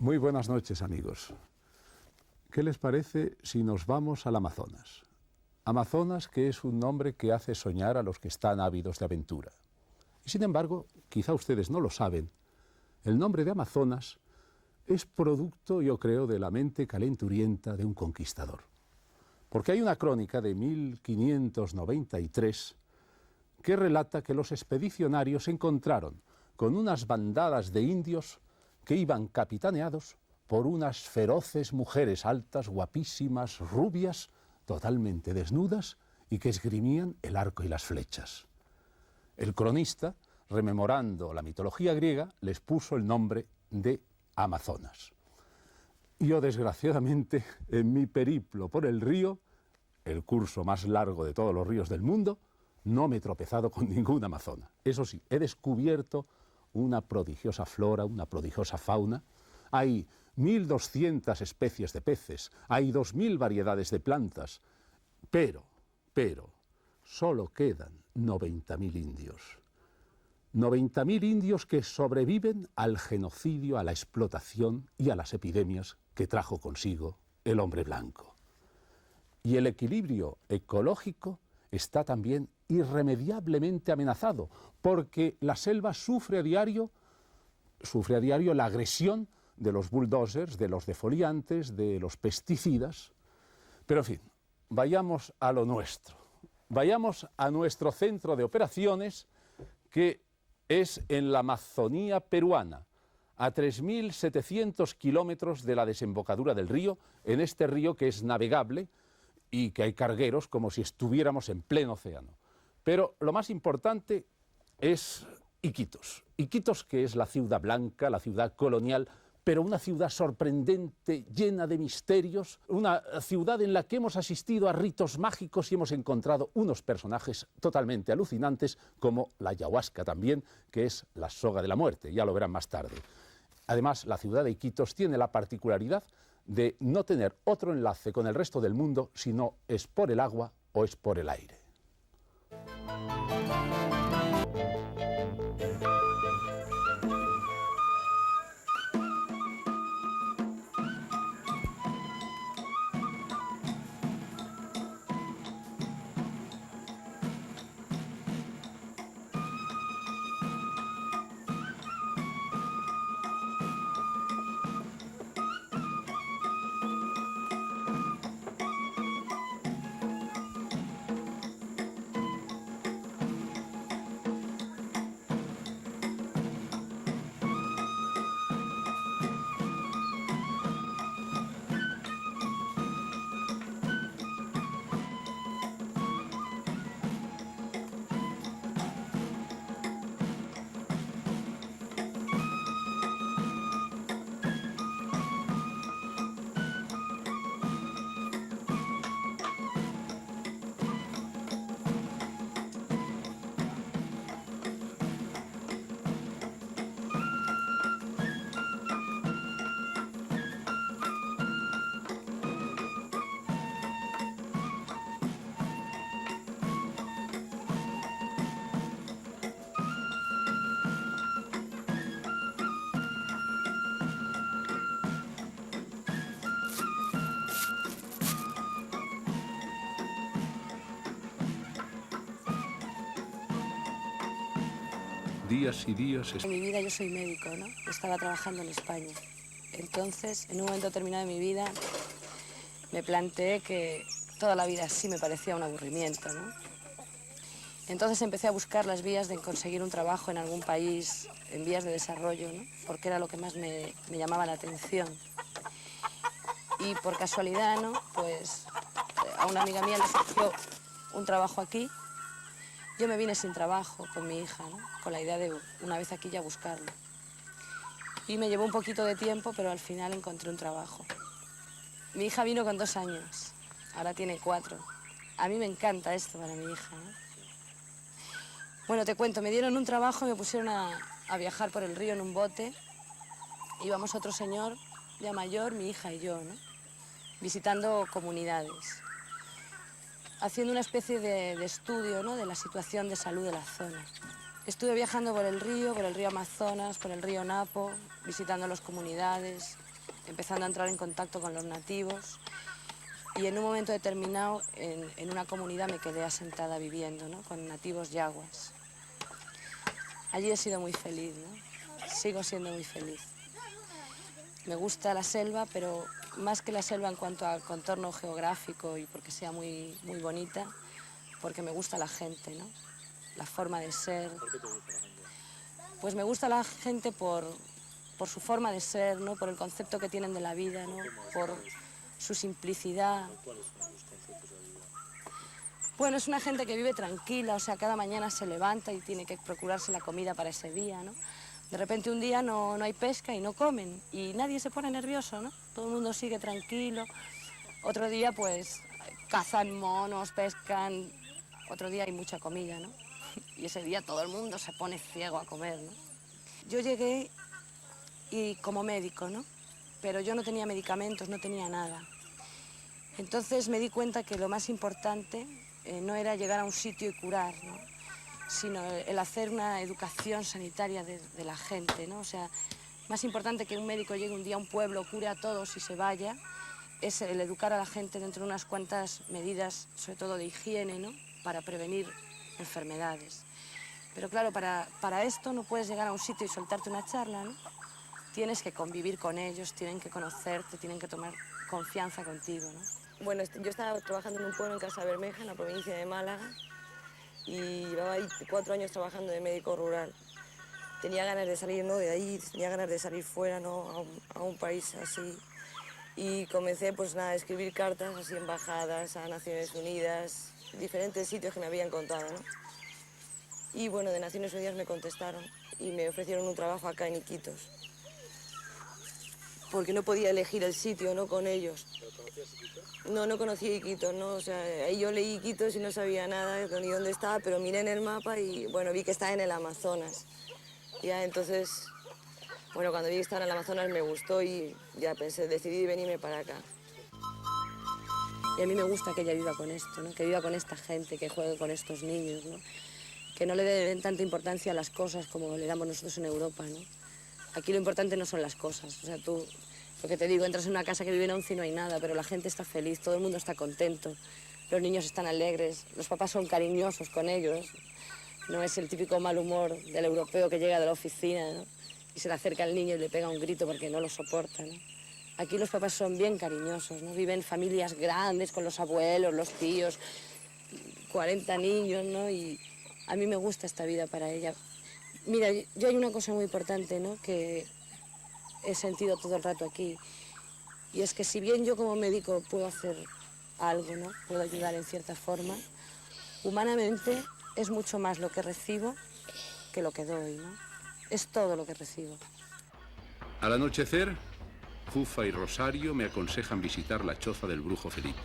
Muy buenas noches, amigos. ¿Qué les parece si nos vamos al Amazonas? Amazonas, que es un nombre que hace soñar a los que están ávidos de aventura. Y sin embargo, quizá ustedes no lo saben, el nombre de Amazonas es producto, yo creo, de la mente calenturienta de un conquistador. Porque hay una crónica de 1593 que relata que los expedicionarios se encontraron con unas bandadas de indios que iban capitaneados por unas feroces mujeres altas, guapísimas, rubias, totalmente desnudas y que esgrimían el arco y las flechas. El cronista, rememorando la mitología griega, les puso el nombre de Amazonas. Yo, desgraciadamente, en mi periplo por el río, el curso más largo de todos los ríos del mundo, no me he tropezado con ninguna amazona. Eso sí, he descubierto una prodigiosa flora, una prodigiosa fauna. Hay 1.200 especies de peces, hay 2.000 variedades de plantas, pero, solo quedan 90.000 indios. 90.000 indios que sobreviven al genocidio, a la explotación y a las epidemias que trajo consigo el hombre blanco. Y el equilibrio ecológico está también irremediablemente amenazado, porque la selva sufre a diario la agresión de los bulldozers, de los defoliantes, de los pesticidas. Pero en fin, vayamos a lo nuestro. Vayamos a nuestro centro de operaciones, que es en la Amazonía peruana, a 3.700 kilómetros de la desembocadura del río, en este río que es navegable y que hay cargueros como si estuviéramos en pleno océano. Pero lo más importante es Iquitos. Iquitos, que es la ciudad blanca, la ciudad colonial, pero una ciudad sorprendente, llena de misterios, una ciudad en la que hemos asistido a ritos mágicos y hemos encontrado unos personajes totalmente alucinantes, como la ayahuasca también, que es la soga de la muerte, ya lo verán más tarde. Además, la ciudad de Iquitos tiene la particularidad de no tener otro enlace con el resto del mundo, si no es por el agua o es por el aire. Días y días... En mi vida yo soy médico, ¿no? Estaba trabajando en España. Entonces, en un momento determinado de mi vida, me planteé que toda la vida así me parecía un aburrimiento, ¿no? Entonces empecé a buscar las vías de conseguir un trabajo en algún país en vías de desarrollo, ¿no? Porque era lo que más me llamaba la atención. Y por casualidad, ¿no? Pues a una amiga mía le surgió un trabajo aquí. Yo me vine sin trabajo con mi hija, ¿no? Con la idea de una vez aquí ya buscarlo. Y me llevó un poquito de tiempo, pero al final encontré un trabajo. Mi hija vino con 2 años, ahora tiene 4. A mí me encanta esto para mi hija, ¿no? Bueno, te cuento, me dieron un trabajo y me pusieron a viajar por el río en un bote. Íbamos otro señor ya mayor, mi hija y yo, ¿no? Visitando comunidades, haciendo una especie de estudio, ¿no? De la situación de salud de la zona. Estuve viajando por el río Amazonas, por el río Napo, visitando las comunidades. empezando a entrar en contacto con los nativos y en un momento determinado en una comunidad me quedé asentada viviendo, ¿no? Con nativos yaguas. Allí he sido muy feliz, ¿no? Sigo siendo muy feliz. Me gusta la selva, pero más que la selva en cuanto al contorno geográfico y porque sea muy bonita, porque me gusta la gente, ¿no? La forma de ser. ¿Por qué te gusta la gente? Pues me gusta la gente por su forma de ser, ¿no? Por el concepto que tienen de la vida, ¿no? Por su simplicidad. ¿Cuáles son tus conceptos de vida? Bueno, es una gente que vive tranquila, o sea, cada mañana se levanta y tiene que procurarse la comida para ese día, ¿no? De repente un día no hay pesca y no comen y nadie se pone nervioso, ¿no? Todo el mundo sigue tranquilo. Otro día, pues, cazan monos, pescan. Otro día hay mucha comida, ¿no? Y ese día todo el mundo se pone ciego a comer, ¿no? Yo llegué y como médico, ¿no? Pero yo no tenía medicamentos, no tenía nada. Entonces me di cuenta que lo más importante no era llegar a un sitio y curar, ¿no? Sino el hacer una educación sanitaria de la gente, ¿no? O sea, más importante que un médico llegue un día a un pueblo, cure a todos y se vaya, es el educar a la gente dentro de unas cuantas medidas, sobre todo de higiene, ¿no? Para prevenir enfermedades. Pero claro, para esto no puedes llegar a un sitio y soltarte una charla, ¿no? Tienes que convivir con ellos, tienen que conocerte, tienen que tomar confianza contigo, ¿no? Bueno, yo estaba trabajando en un pueblo en Casabermeja, en la provincia de Málaga, y llevaba ahí 4 años trabajando de médico rural. Tenía ganas de salir, ¿no? De ahí, tenía ganas de salir fuera, ¿no? A un país así. Y comencé, pues nada, a escribir cartas así, embajadas, a Naciones Unidas, diferentes sitios que me habían contado, ¿no? Y bueno, de Naciones Unidas me contestaron y me ofrecieron un trabajo acá en Iquitos. Porque no podía elegir el sitio, ¿no? Con ellos. ¿Pero conocías Iquitos? No, no conocía Iquitos, ¿no? O sea, ahí yo leí Iquitos y no sabía nada ni dónde estaba, pero miré en el mapa y, bueno, vi que estaba en el Amazonas. Ya, entonces, bueno, cuando vi que estaba en el Amazonas me gustó y ya pensé, decidí venirme para acá. Y a mí me gusta que ella viva con esto, ¿no? Que viva con esta gente, que juegue con estos niños, ¿no? Que no le den tanta importancia a las cosas como le damos nosotros en Europa, ¿no? Aquí lo importante no son las cosas, o sea, tú, lo que te digo, entras en una casa que vive en 11 y no hay nada, pero la gente está feliz, todo el mundo está contento, los niños están alegres, los papás son cariñosos con ellos, no es el típico mal humor del europeo que llega de la oficina, ¿no? Y se le acerca al niño y le pega un grito porque no lo soporta, ¿no? Aquí los papás son bien cariñosos, ¿no? Viven familias grandes con los abuelos, los tíos, 40 niños, ¿no? Y a mí me gusta esta vida para ella. Mira, yo hay una cosa muy importante, ¿no? Que he sentido todo el rato aquí, y es que si bien yo como médico puedo hacer algo, ¿no? Puedo ayudar en cierta forma, humanamente es mucho más lo que recibo que lo que doy, ¿no? Es todo lo que recibo. Al anochecer, Fufa y Rosario me aconsejan visitar la choza del brujo Felipe.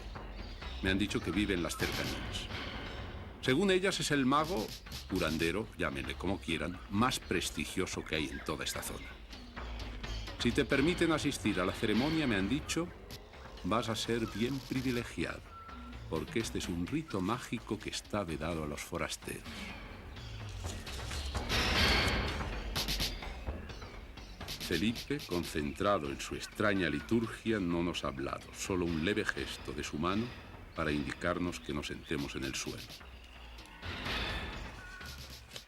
Me han dicho que vive en las cercanías. Según ellas, es el mago, curandero, llámenle como quieran, más prestigioso que hay en toda esta zona. Si te permiten asistir a la ceremonia, me han dicho, vas a ser bien privilegiado, porque este es un rito mágico que está vedado a los forasteros. Felipe, concentrado en su extraña liturgia, no nos ha hablado, solo un leve gesto de su mano para indicarnos que nos sentemos en el suelo.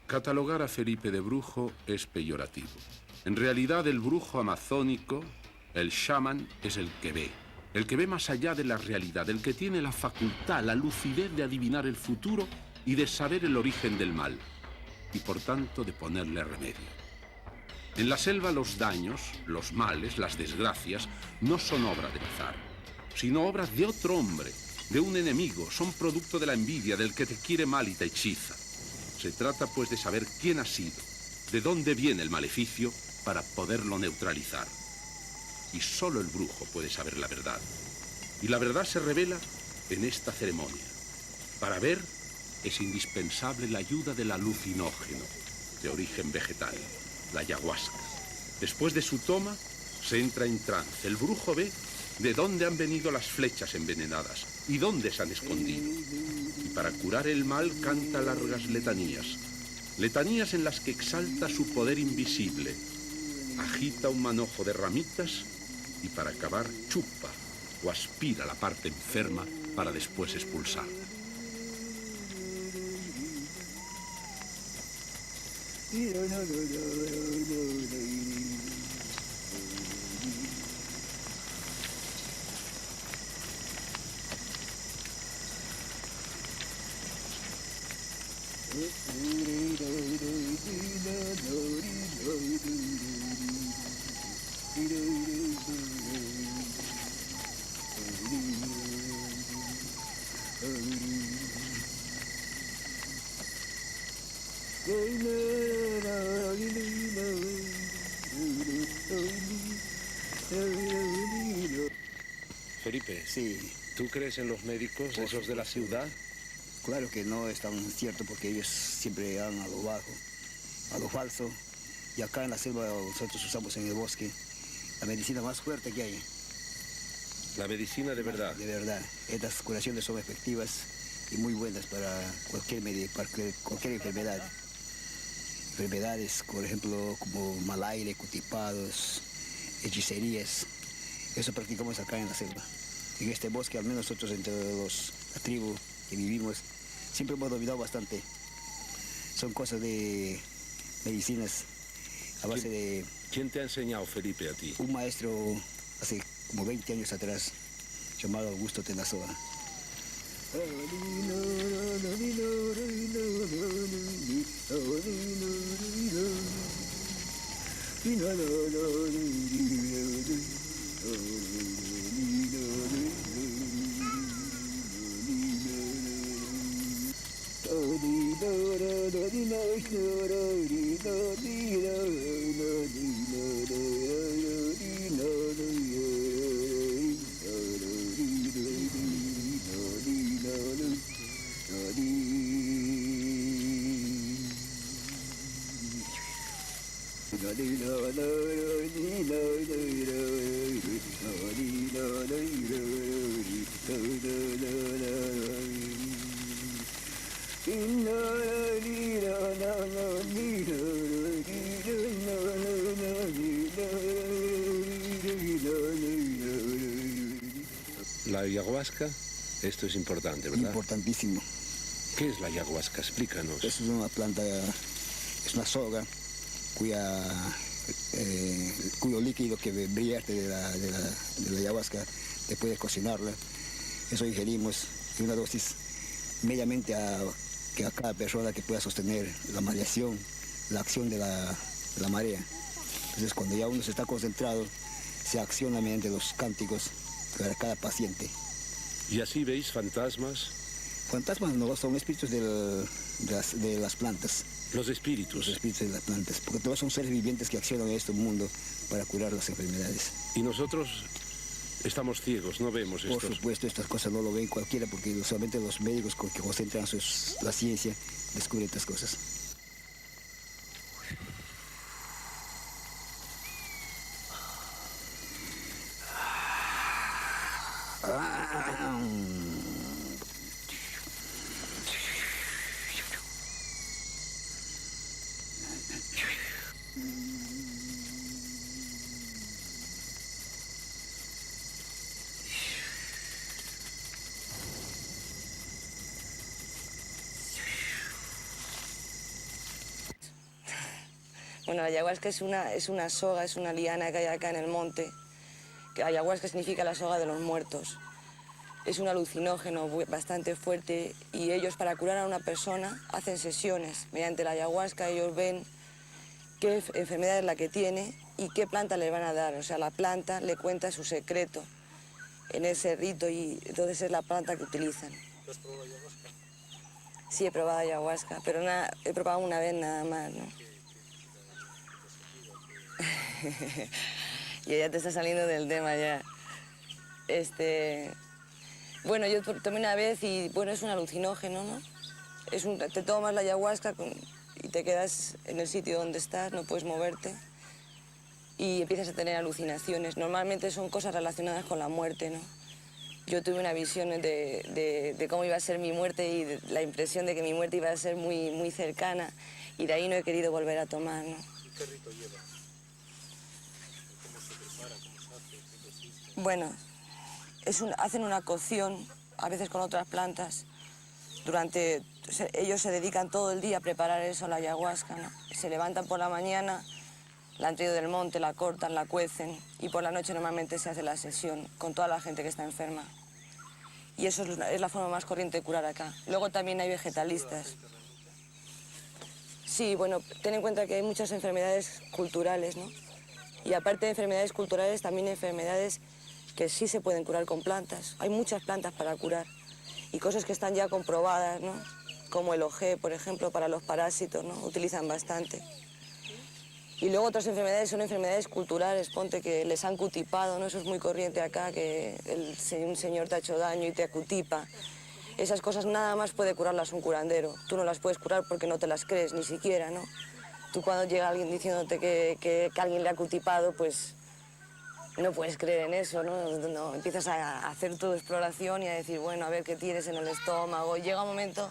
Catalogar a Felipe de brujo es peyorativo. En realidad, el brujo amazónico, el chamán, es el que ve más allá de la realidad, el que tiene la facultad, la lucidez de adivinar el futuro y de saber el origen del mal, y por tanto de ponerle remedio. En la selva los daños, los males, las desgracias, no son obra del azar, sino obras de otro hombre, de un enemigo, son producto de la envidia, del que te quiere mal y te hechiza. Se trata pues de saber quién ha sido, de dónde viene el maleficio, para poderlo neutralizar. Y solo el brujo puede saber la verdad. Y la verdad se revela en esta ceremonia. Para ver, es indispensable la ayuda del alucinógeno, de origen vegetal, la ayahuasca. Después de su toma, se entra en trance. El brujo ve de dónde han venido las flechas envenenadas y dónde se han escondido. Y para curar el mal canta largas letanías. Letanías en las que exalta su poder invisible. Agita un manojo de ramitas y para acabar chupa o aspira la parte enferma para después expulsarla. Felipe, Sí, ¿tú crees en los médicos, esos de la ciudad? claro que no es tan cierto porque ellos siempre van a lo bajo, a lo falso. Y acá en la selva nosotros usamos en el bosque la medicina más fuerte que hay, La medicina de verdad. de verdad. Estas curaciones son efectivas y muy buenas para cualquier enfermedad. Enfermedades, por ejemplo, como mal aire, constipados, hechicerías. Eso practicamos acá en la selva. En este bosque, al menos nosotros entre la tribu que vivimos, siempre hemos dominado bastante. Son cosas de medicinas a base de ¿Quién te ha enseñado, Felipe, a ti? un maestro hace como 20 años atrás, llamado Augusto Tenazoa. La ayahuasca, esto es importante, ¿verdad? Importantísimo. ¿Qué es la ayahuasca? Explícanos. Es una planta, es una soga cuyo líquido que vierte de la ayahuasca, después de cocinarla, eso ingerimos en una dosis mediamente a cada persona que pueda sostener la mareación, la acción de la marea. Entonces cuando ya uno se está concentrado, se acciona mediante los cánticos para cada paciente. ¿Y así veis fantasmas? Fantasmas no, son espíritus de las plantas. Los espíritus. Los espíritus de las plantas, porque todos son seres vivientes que accionan en este mundo para curar las enfermedades. Y nosotros estamos ciegos, no vemos Por estos. supuesto, estas cosas no lo ven cualquiera, porque solamente los médicos que concentran la ciencia descubren estas cosas. Bueno, la ayahuasca es una soga, es una liana que hay acá en el monte. Que ayahuasca significa la soga de los muertos. Es un alucinógeno bastante fuerte y ellos para curar a una persona hacen sesiones. Mediante la ayahuasca ellos ven qué enfermedad es la que tiene y qué planta le van a dar. O sea, la planta le cuenta su secreto en ese rito y entonces es la planta que utilizan. ¿Tú has probado ayahuasca? Sí, he probado ayahuasca, pero he probado una vez nada más, ¿no? Y ya te está saliendo del tema ya. Bueno, yo tomé una vez y bueno, es un alucinógeno, ¿no? Te tomas la ayahuasca y te quedas en el sitio donde estás, no puedes moverte y empiezas a tener alucinaciones. Normalmente son cosas relacionadas con la muerte, ¿no? Yo tuve una visión de cómo iba a ser mi muerte y la impresión de que mi muerte iba a ser muy, muy cercana y de ahí no he querido volver a tomar, ¿no? ¿Y qué rito lleva? ¿Cómo se prepara? ¿Cómo se hace? ¿Qué cosa? Bueno, hacen una cocción, a veces con otras plantas. Ellos se dedican todo el día a preparar eso, la ayahuasca, ¿no? Se levantan por la mañana, la han traído del monte, la cortan, la cuecen y por la noche normalmente se hace la sesión con toda la gente que está enferma. Y eso es la forma más corriente de curar acá. Luego también hay vegetalistas. Sí, bueno, ten en cuenta que hay muchas enfermedades culturales, ¿no? Y aparte de enfermedades culturales, también hay enfermedades que sí se pueden curar con plantas. Hay muchas plantas para curar y cosas que están ya comprobadas, ¿no? Como el OG, por ejemplo, para los parásitos, ¿no? Utilizan bastante. Y luego otras enfermedades son enfermedades culturales, ponte que les han cutipado, ¿no? Eso es muy corriente acá, que un señor te ha hecho daño y te acutipa. Esas cosas nada más puede curarlas un curandero. Tú no las puedes curar porque no te las crees ni siquiera, ¿no? Tú cuando llega alguien diciéndote que alguien le ha cutipado, pues no puedes creer en eso, ¿no? No, empiezas a hacer tu exploración y a decir, bueno, a ver qué tienes en el estómago. Y llega un momento,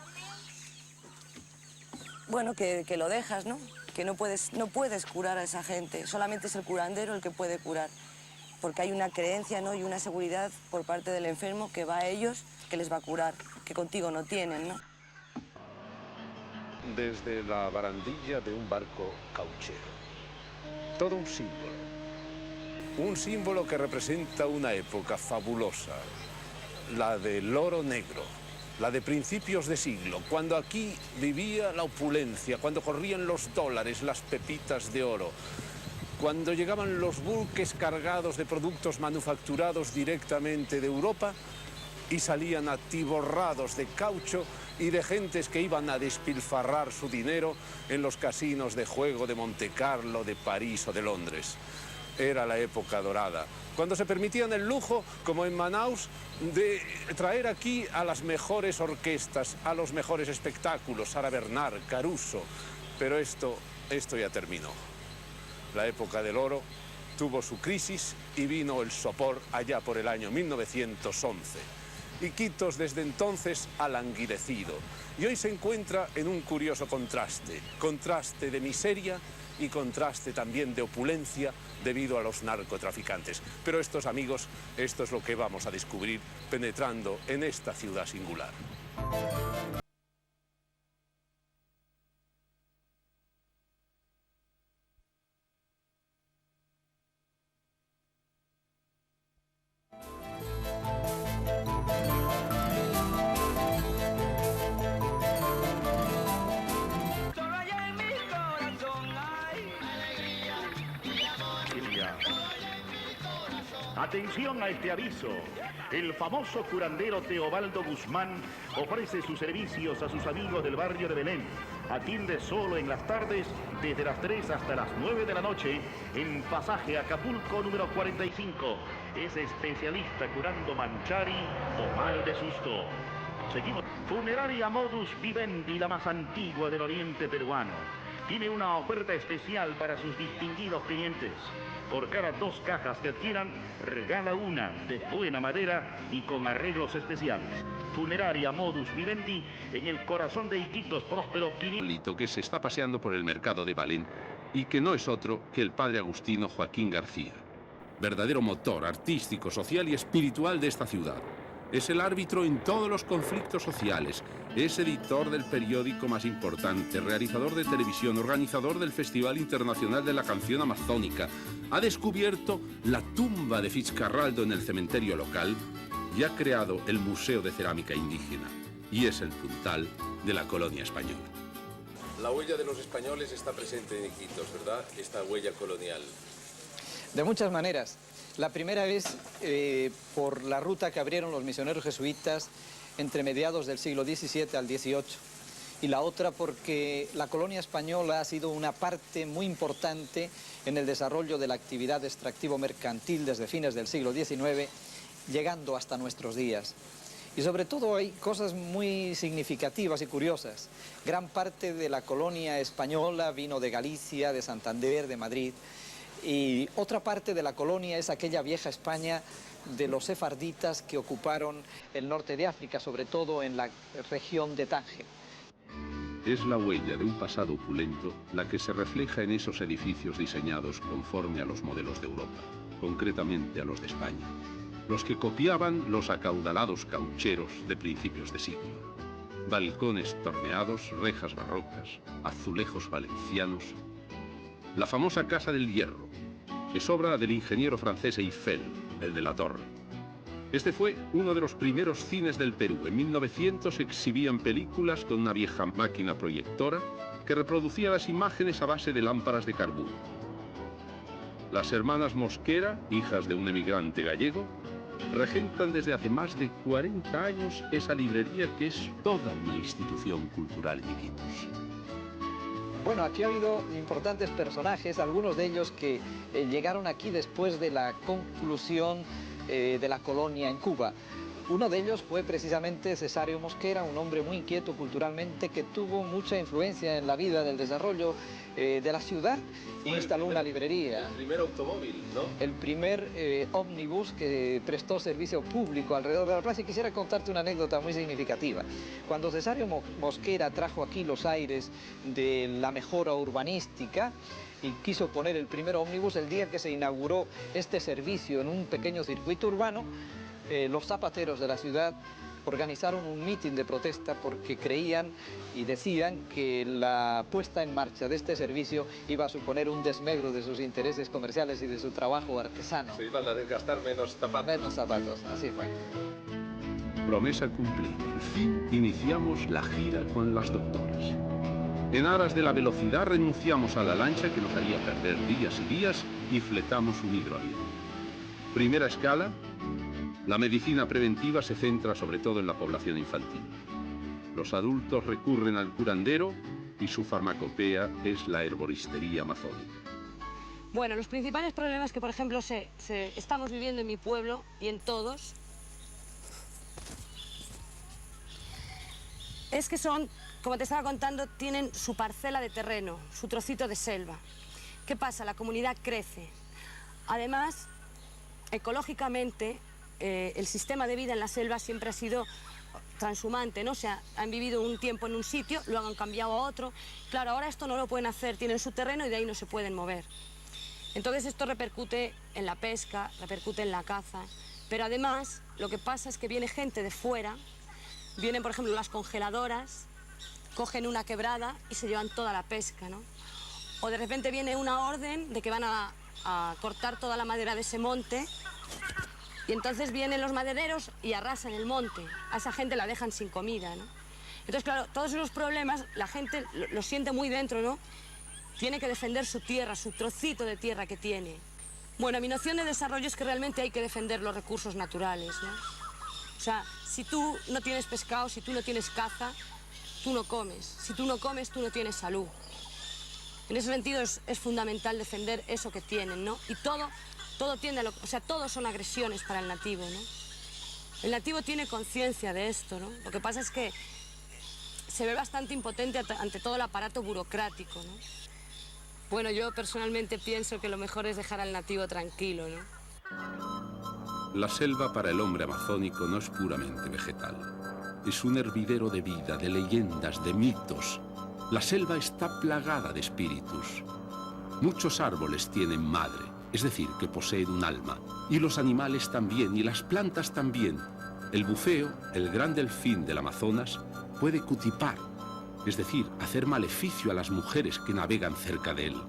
bueno, que lo dejas, ¿no? Que no puedes curar a esa gente. Solamente es el curandero el que puede curar. Porque hay una creencia, ¿no? Y una seguridad por parte del enfermo que va a ellos, que les va a curar, que contigo no tienen, ¿no? Desde la barandilla de un barco cauchero. Todo un símbolo. Un símbolo que representa una época fabulosa, la del oro negro, la de principios de siglo, cuando aquí vivía la opulencia, cuando corrían los dólares, las pepitas de oro, cuando llegaban los buques cargados de productos manufacturados directamente de Europa y salían atiborrados de caucho y de gentes que iban a despilfarrar su dinero en los casinos de juego de Montecarlo, de París o de Londres. Era la época dorada, cuando se permitían el lujo, como en Manaus, de traer aquí a las mejores orquestas, a los mejores espectáculos, Sara Bernard, Caruso. Pero esto ya terminó. La época del oro tuvo su crisis y vino el sopor allá por el año 1911. Iquitos desde entonces ha languidecido y hoy se encuentra en un curioso contraste de miseria y contraste también de opulencia debido a los narcotraficantes. Pero estos amigos, esto es lo que vamos a descubrir penetrando en esta ciudad singular. Atención a este aviso. El famoso curandero Teobaldo Guzmán ofrece sus servicios a sus amigos del barrio de Belén. Atiende solo en las tardes, desde las 3 hasta las 9 de la noche, en Pasaje Acapulco número 45. Es especialista curando manchari o mal de susto. Seguimos. Funeraria Modus Vivendi, la más antigua del oriente peruano. Tiene una oferta especial para sus distinguidos clientes. Por cada 2 cajas que adquieran, regala una de buena madera y con arreglos especiales. Funeraria Modus Vivendi, en el corazón de Iquitos, próspero 500. Que se está paseando por el mercado de Belén y que no es otro que el padre agustino Joaquín García, verdadero motor artístico, social y espiritual de esta ciudad. Es el árbitro en todos los conflictos sociales, es editor del periódico más importante, realizador de televisión, organizador del Festival Internacional de la Canción Amazónica, ha descubierto la tumba de Fitzcarraldo en el cementerio local y ha creado el Museo de Cerámica Indígena, y es el puntal de la colonia española. La huella de los españoles está presente en Iquitos, ¿verdad? Esta huella colonial. De muchas maneras. La primera es por la ruta que abrieron los misioneros jesuitas entre mediados del siglo XVII al XVIII. Y la otra porque la colonia española ha sido una parte muy importante en el desarrollo de la actividad extractivo-mercantil desde fines del siglo XIX, llegando hasta nuestros días. Y sobre todo hay cosas muy significativas y curiosas. Gran parte de la colonia española vino de Galicia, de Santander, de Madrid. Y otra parte de la colonia es aquella vieja España de los sefarditas que ocuparon el norte de África, sobre todo en la región de Tánger. Es la huella de un pasado opulento la que se refleja en esos edificios diseñados conforme a los modelos de Europa, concretamente a los de España. los que copiaban los acaudalados caucheros de principios de siglo. Balcones torneados, rejas barrocas, azulejos valencianos. La famosa Casa del Hierro es obra del ingeniero francés Eiffel, el de la Torre. Este fue uno de los primeros cines del Perú. En 1900 se exhibían películas con una vieja máquina proyectora que reproducía las imágenes a base de lámparas de carbón. Las hermanas Mosquera, hijas de un emigrante gallego, regentan desde hace más de 40 años esa librería que es toda una institución cultural, Ñiquitos. Bueno, aquí ha habido importantes personajes, algunos de ellos que llegaron aquí después de la conclusión de la colonia en Cuba. Uno de ellos fue precisamente Cesario Mosquera, un hombre muy inquieto culturalmente que tuvo mucha influencia en la vida del desarrollo de la ciudad e instaló una librería. El primer automóvil, ¿no? El primer ómnibus que prestó servicio público alrededor de la plaza. Y quisiera contarte una anécdota muy significativa. Cuando Cesario Mosquera trajo aquí los aires de la mejora urbanística y quiso poner el primer ómnibus, el día que se inauguró este servicio en un pequeño circuito urbano, los zapateros de la ciudad organizaron un mitin de protesta porque creían y decían que la puesta en marcha de este servicio iba a suponer un desmedro de sus intereses comerciales y de su trabajo artesano. Se iban a desgastar menos zapatos. Menos zapatos, así fue. Promesa cumplida. Al fin iniciamos la gira con las doctoras. En aras de la velocidad renunciamos a la lancha que nos haría perder días y días y fletamos un hidroavión. Primera escala. La medicina preventiva se centra sobre todo en la población infantil. Los adultos recurren al curandero y su farmacopea es la herboristería amazónica. Bueno, los principales problemas que, por ejemplo, estamos viviendo en mi pueblo y en todos es que son, como te estaba contando, tienen su parcela de terreno, su trocito de selva. ¿Qué pasa? La comunidad crece. Además, ecológicamente, el sistema de vida en la selva siempre ha sido transhumante, ¿no? O sea, han vivido un tiempo en un sitio, luego han cambiado a otro. Claro, ahora esto no lo pueden hacer, tienen su terreno y de ahí no se pueden mover. Entonces esto repercute en la pesca, repercute en la caza, pero además lo que pasa es que viene gente de fuera, vienen por ejemplo las congeladoras, cogen una quebrada y se llevan toda la pesca, ¿no? O de repente viene una orden de que van a cortar toda la madera de ese monte. Y entonces vienen los madereros y arrasan el monte. A esa gente la dejan sin comida, ¿no? Entonces, claro, todos esos problemas la gente lo siente muy dentro, ¿no? Tiene que defender su tierra, su trocito de tierra que tiene. Bueno, mi noción de desarrollo es que realmente hay que defender los recursos naturales, ¿no? O sea, si tú no tienes pescado, si tú no tienes caza, tú no comes. Si tú no comes, tú no tienes salud. En ese sentido es fundamental defender eso que tienen, ¿no? Y todo tiende a o sea, todos son agresiones para el nativo, ¿no? El nativo tiene conciencia de esto, ¿no? Lo que pasa es que se ve bastante impotente ante todo el aparato burocrático, ¿no? Bueno, yo personalmente pienso que lo mejor es dejar al nativo tranquilo, ¿no? La selva para el hombre amazónico no es puramente vegetal. Es un hervidero de vida, de leyendas, de mitos. La selva está plagada de espíritus. Muchos árboles tienen madre, es decir, que poseen un alma. Y los animales también, y las plantas también. El bufeo, el gran delfín del Amazonas, puede cutipar, es decir, hacer maleficio a las mujeres que navegan cerca de él.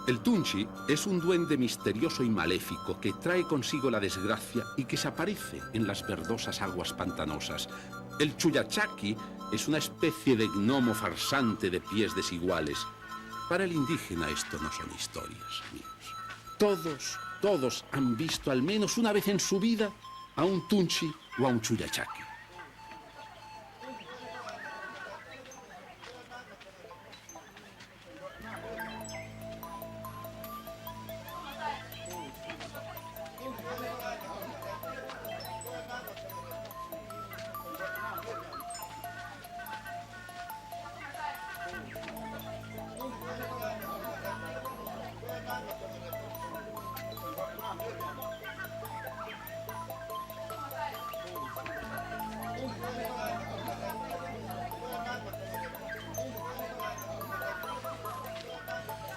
El tunchi es un duende misterioso y maléfico que trae consigo la desgracia y que se aparece en las verdosas aguas pantanosas. El chuyachaki es una especie de gnomo farsante de pies desiguales. Para el indígena esto no son historias, amigos. Todos han visto al menos una vez en su vida a un tunchi o a un chuyachaki.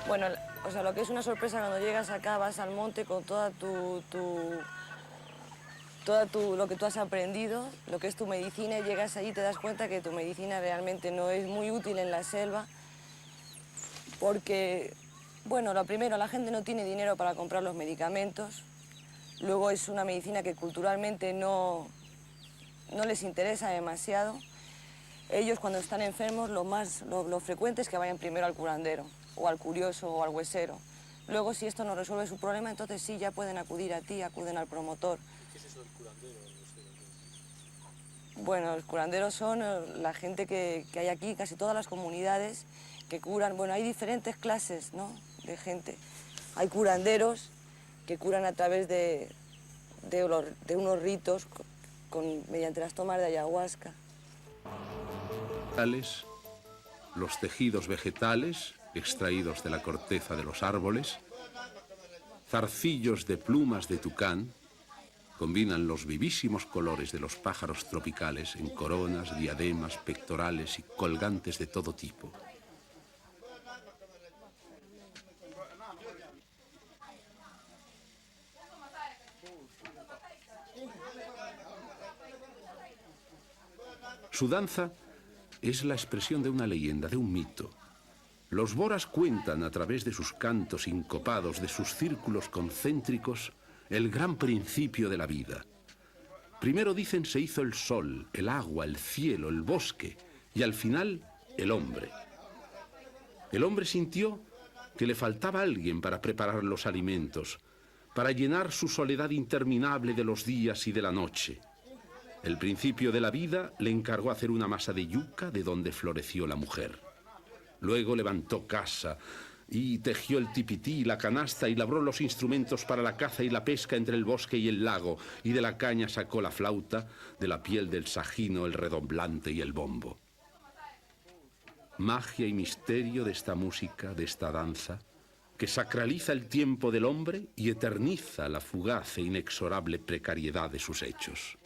Bueno, o sea, lo que es una sorpresa cuando llegas acá, vas al monte con toda lo que tú has aprendido, lo que es tu medicina, y llegas allí y te das cuenta que tu medicina realmente no es muy útil en la selva, porque, bueno, lo primero, la gente no tiene dinero para comprar los medicamentos, luego es una medicina que culturalmente no les interesa demasiado. Ellos cuando están enfermos lo frecuente es que vayan primero al curandero, o al curioso, o al huesero. Luego, si esto no resuelve su problema, entonces sí, ya pueden acudir a ti, acuden al promotor. ¿Qué es eso del curandero? Bueno, los curanderos son la gente que hay aquí, casi todas las comunidades que curan. Bueno, hay diferentes clases, ¿no?, de gente. Hay curanderos que curan a través de unos ritos mediante las tomas de ayahuasca. Los tejidos vegetales extraídos de la corteza de los árboles, zarcillos de plumas de tucán, combinan los vivísimos colores de los pájaros tropicales en coronas, diademas, pectorales y colgantes de todo tipo. Su danza es la expresión de una leyenda, de un mito. Los boras cuentan a través de sus cantos sincopados, de sus círculos concéntricos, el gran principio de la vida. Primero dicen se hizo el sol, el agua, el cielo, el bosque y al final el hombre. El hombre sintió que le faltaba alguien para preparar los alimentos, para llenar su soledad interminable de los días y de la noche. El principio de la vida le encargó hacer una masa de yuca de donde floreció la mujer. Luego levantó casa y tejió el tipití, la canasta y labró los instrumentos para la caza y la pesca entre el bosque y el lago, y de la caña sacó la flauta, de la piel del sajino el redoblante y el bombo. Magia y misterio de esta música, de esta danza, que sacraliza el tiempo del hombre y eterniza la fugaz e inexorable precariedad de sus hechos.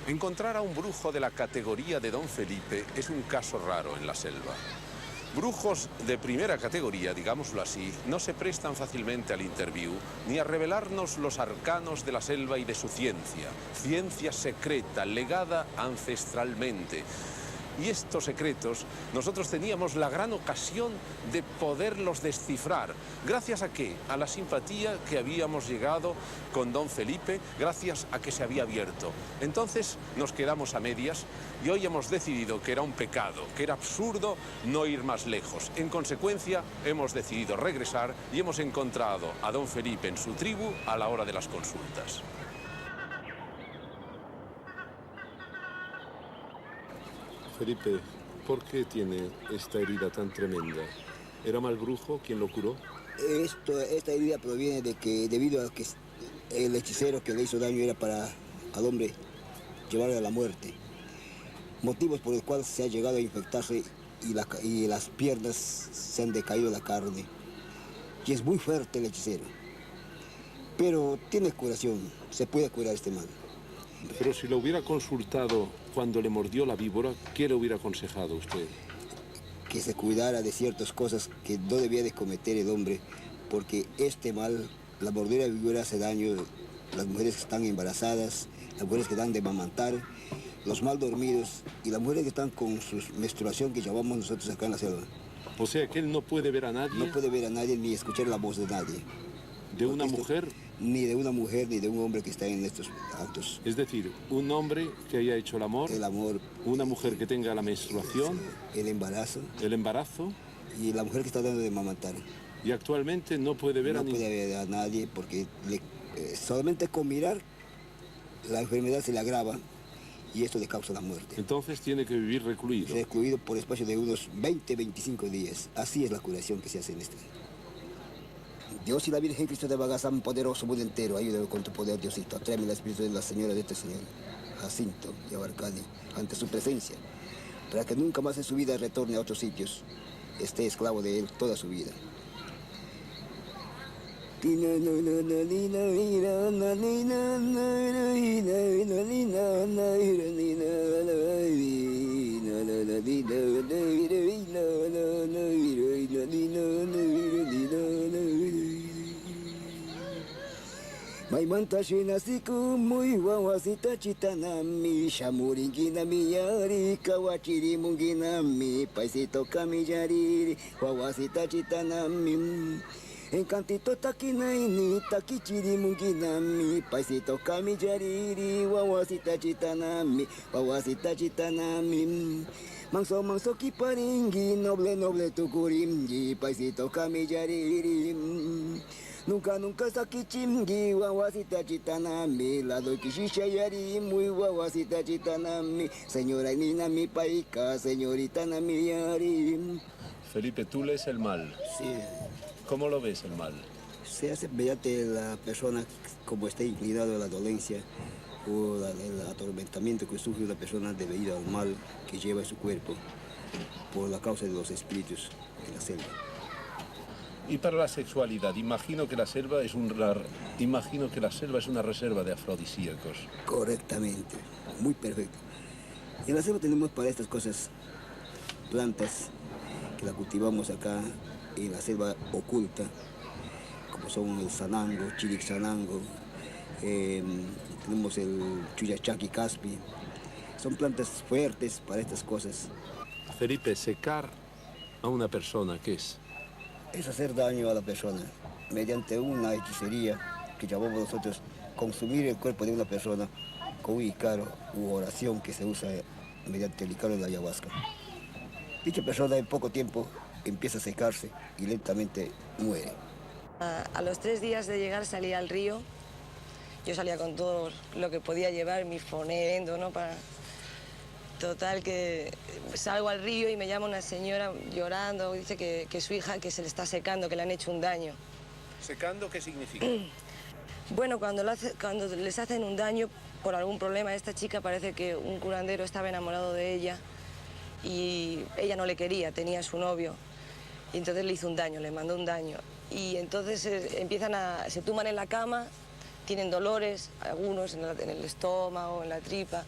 Encontrar a un brujo de la categoría de Don Felipe es un caso raro en la selva. Brujos de primera categoría, digámoslo así, no se prestan fácilmente al interview ni a revelarnos los arcanos de la selva y de su ciencia. Ciencia secreta, legada ancestralmente. Y estos secretos nosotros teníamos la gran ocasión de poderlos descifrar. ¿Gracias a qué? A la simpatía que habíamos llegado con Don Felipe, gracias a que se había abierto. Entonces nos quedamos a medias y hoy hemos decidido que era un pecado, que era absurdo no ir más lejos. En consecuencia, hemos decidido regresar y hemos encontrado a Don Felipe en su tribu a la hora de las consultas. Felipe, ¿por qué tiene esta herida tan tremenda? ¿Era mal brujo quien lo curó? Esta herida proviene de que, debido a que el hechicero que le hizo daño era para al hombre llevarle a la muerte. motivos por los cuales se ha llegado a infectarse y las piernas se han decaído la carne. Y es muy fuerte el hechicero. Pero tiene curación, se puede curar este mal. Pero si lo hubiera consultado cuando le mordió la víbora, ¿qué le hubiera aconsejado usted? Que se cuidara de ciertas cosas que no debía de cometer el hombre, porque este mal, la mordedura de víbora hace daño a las mujeres que están embarazadas, las mujeres que dan de amamantar, los mal dormidos y las mujeres que están con su menstruación, que llamamos nosotros acá en la selva. O sea que él no puede ver a nadie. No puede ver a nadie ni escuchar la voz de nadie. ¿De una mujer? Ni de una mujer ni de un hombre que está en estos actos. Es decir, un hombre que haya hecho el amor, una mujer que tenga la menstruación, el embarazo y la mujer que está dando de amamantar. Y actualmente no puede ver No puede ver a nadie porque solamente con mirar la enfermedad se le agrava y esto le causa la muerte. Entonces tiene que vivir recluido. Recluido por espacio de unos 20-25 días. Así es la curación que se hace en este. Dios y la Virgen Cristo de Bagazán, poderoso mundo entero, ayúdame con tu poder, Diosito. Tráeme el espíritu de la señora de este señor, Jacinto y Abarcani, ante su presencia, para que nunca más en su vida retorne a otros sitios, esté esclavo de él toda su vida. Maimanta shina siku muy wawasita chitanami, shamuringina miyari, kawachiri munginami, paisito kamiyari, wawasita chitanami. Encantito takinaini, takichiri munginami, paisito kamiyari, wawasita chitanami. Manso kiparingi, noble tukurimgi, paisito kamiyari. Nunca sakichimgi, wawasita chitanami, la doy kishishayari, muy wawasita chitanami, señora nina mi paika, señorita nami yari. Felipe, tú lees el mal. Sí. ¿Cómo lo ves el mal? Se hace mediante la persona como está inclinado a la dolencia o el atormentamiento que sufre una persona debido al mal que lleva en su cuerpo por la causa de los espíritus de la selva. Y para la sexualidad, imagino que la selva es una reserva de afrodisíacos. Correctamente, muy perfecto. En la selva tenemos para estas cosas plantas que la cultivamos acá en la selva oculta, como son el sanango, chiricsanango, tenemos el chuyachaki caspi. Son plantas fuertes para estas cosas. Felipe, secar a una persona, ¿qué es? Es hacer daño a la persona mediante una hechicería que llamamos nosotros consumir el cuerpo de una persona con un icaro u oración que se usa mediante el icaro de la ayahuasca. Dicha persona en poco tiempo empieza a secarse y lentamente muere. A los 3 días de llegar salí al río. Yo salía con todo lo que podía llevar, mi fonendo, ¿no? Total, que salgo al río y me llama una señora llorando, dice que su hija que se le está secando, que le han hecho un daño. ¿Secando qué significa? Bueno, cuando les hacen un daño por algún problema, esta chica parece que un curandero estaba enamorado de ella y ella no le quería, tenía a su novio. Y entonces le hizo un daño, le mandó un daño. Y entonces se tumban en la cama, tienen dolores, algunos en el estómago, en la tripa,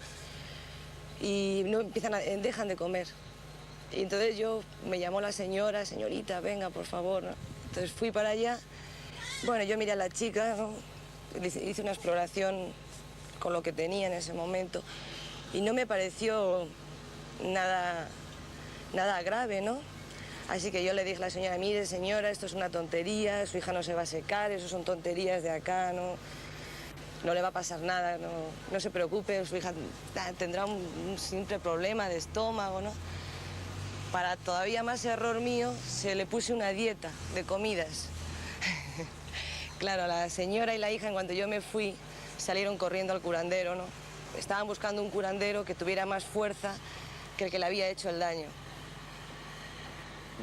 y no dejan de comer. Y entonces me llamó la señorita, venga, por favor, ¿no? Entonces fui para allá. Bueno, yo miré a la chica, ¿no? Hice una exploración con lo que tenía en ese momento y no me pareció nada grave, ¿no? Así que yo le dije a la señora, mire señora, esto es una tontería, su hija no se va a secar, eso son tonterías de acá, no le va a pasar nada, no se preocupe, su hija tendrá un simple problema de estómago, ¿no? Para todavía más error mío, se le puse una dieta de comidas. Claro, la señora y la hija, en cuanto yo me fui, salieron corriendo al curandero, ¿no? Estaban buscando un curandero que tuviera más fuerza que el que le había hecho el daño.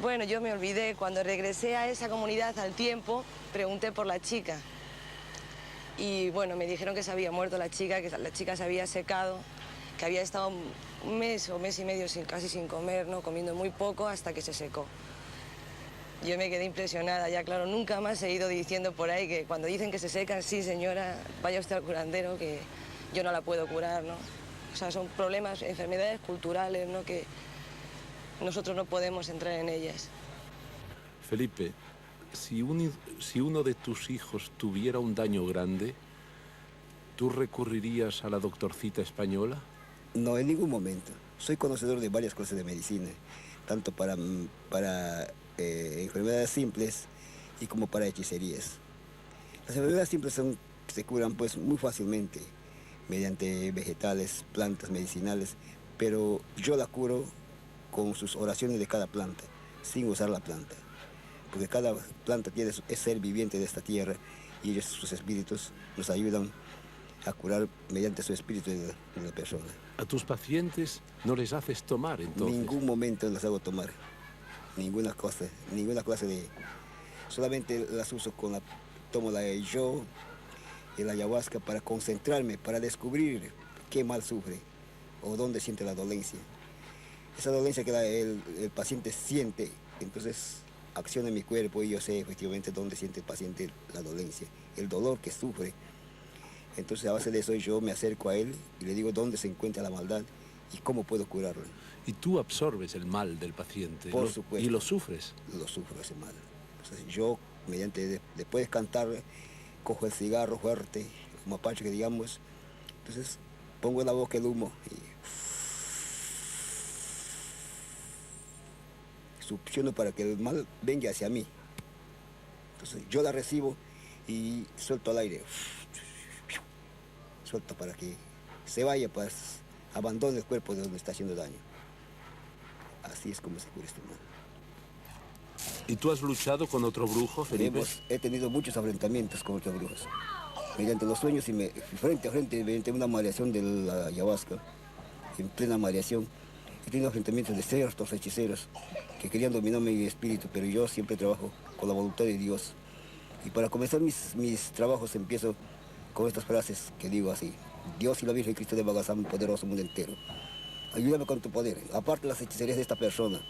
Bueno, yo me olvidé. Cuando regresé a esa comunidad al tiempo, pregunté por la chica. Y bueno, me dijeron que se había muerto la chica, que la chica se había secado, que había estado un mes o mes y medio casi sin comer, ¿no? Comiendo muy poco hasta que se secó. Yo me quedé impresionada, ya claro, nunca más he ido diciendo por ahí que cuando dicen que se secan, sí señora, vaya usted al curandero, que yo no la puedo curar, ¿no? O sea, son problemas, enfermedades culturales, ¿no? Que nosotros no podemos entrar en ellas. Felipe, si uno de tus hijos tuviera un daño grande, ¿tú recurrirías a la doctorcita española? No, en ningún momento. Soy conocedor de varias clases de medicina, tanto para enfermedades simples y como para hechicerías. Las enfermedades simples se curan pues muy fácilmente mediante vegetales, plantas medicinales, pero yo la curo con sus oraciones de cada planta, sin usar la planta, porque cada planta es ser viviente de esta tierra y ellos, sus espíritus, nos ayudan a curar mediante su espíritu de la persona. ¿A tus pacientes no les haces tomar entonces? Ningún momento las hago tomar, ninguna clase de... Solamente las uso tomo la yo y la ayahuasca para concentrarme, para descubrir qué mal sufre o dónde siente la dolencia. Esa dolencia que el paciente siente, entonces acciona en mi cuerpo y yo sé efectivamente dónde siente el paciente la dolencia, el dolor que sufre. Entonces a base de eso yo me acerco a él y le digo dónde se encuentra la maldad y cómo puedo curarlo. Y tú absorbes el mal del paciente. Por supuesto. ¿Y lo sufres? Lo sufro ese mal. Entonces yo, después de cantar, cojo el cigarro fuerte, un mapache que digamos, entonces pongo en la boca el humo y succiono para que el mal venga hacia mí. Entonces yo la recibo y suelto al aire. Suelto para que se vaya, pues abandone el cuerpo de donde está haciendo daño. Así es como se cura este mal. ¿Y tú has luchado con otro brujo, Felipe? He tenido muchos enfrentamientos con otros brujos. Mediante los sueños y frente a frente, mediante una mareación de la ayahuasca, en plena mareación, he tenido enfrentamientos de ciertos hechiceros que querían dominar mi espíritu, pero yo siempre trabajo con la voluntad de Dios. Y para comenzar mis trabajos empiezo con estas frases que digo así: Dios y la Virgen Cristo de Bagazán, poderoso mundo entero, ayúdame con tu poder, aparte las hechicerías de esta persona.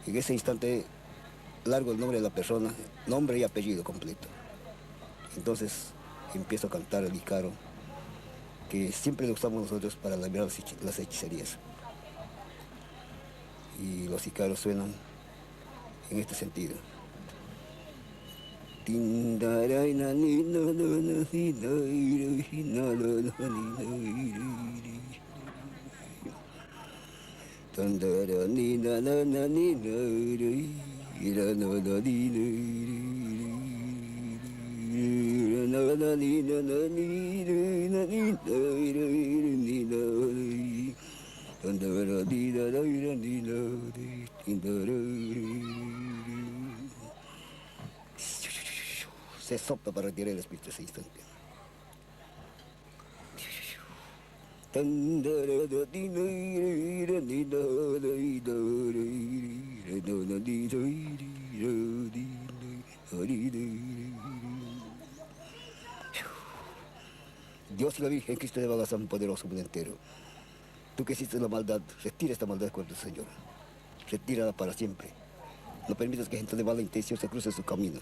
En ese instante largo el nombre de la persona, nombre y apellido completo. Entonces empiezo a cantar el ícaro, que siempre lo usamos nosotros para liberar las hechicerías. Y los ícaros suenan en este sentido. Se sopla para retirar el espíritu ese instante. Dios y la Virgen Cristo de Bagazán, poderoso mundo entero, tú que hiciste la maldad, retira esta maldad con tu Señor. Retírala para siempre. No permitas que gente de mala intención se cruce su camino.